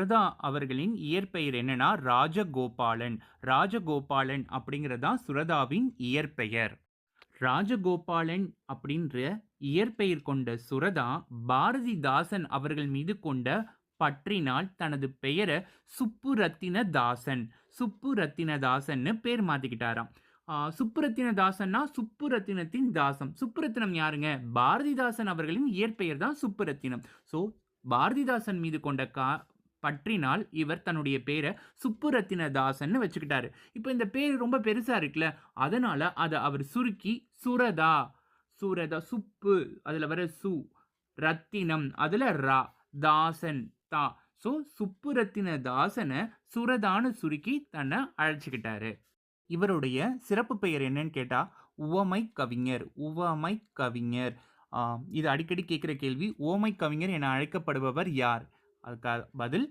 சுரதா அவர்களின் இயற்பெயர் என்னன்னா ராஜகோபாலன். ராஜகோபாலன் அப்படிங்கிறது தான் சுரதாவின் இயற்பெயர். ராஜகோபாலன் அப்படின்ற இயற்பெயர் கொண்ட சுரதா பாரதிதாசன் அவர்கள் மீது கொண்ட பற்றினால் தனது பெயரை சுப்புரத்தினதாசன் சுப்புரத்தினதாசன்னு பேர் மாத்திக்கிட்டாராம். சுப்புரத்தினதாசன்னா சுப்புரத்தினத்தின் தாசம். சுப்புரத்தினம் யாருங்க? பாரதிதாசன் அவர்களின் இயற்பெயர் தான் சுப்புரத்தினம். ஸோ பாரதிதாசன் மீது கொண்ட பற்றினால் இவர் தன்னுடைய பேரை சுப்புரத்தினதாசன் வச்சுக்கிட்டாரு. இப்போ இந்த பேர் ரொம்ப பெருசா இருக்குல்ல, அதனால அதை அவர் சுருக்கி சுரதா சுரதா சுப்பு அதுல வர சு, ரத்தினம் அதுல ரா, தாசன் தா. ஸோ சுப்புரத்தினதாசனை சுரதான்னு சுருக்கி தன்னை அழைச்சிக்கிட்டாரு. இவருடைய சிறப்பு பெயர் என்னன்னு கேட்டா உவமை கவிஞர். உவமை கவிஞர். இது அடிக்கடி கேட்கிற கேள்வி. உவமை கவிஞர் என அழைக்கப்படுபவர் யார்? அதுக்கு பதில்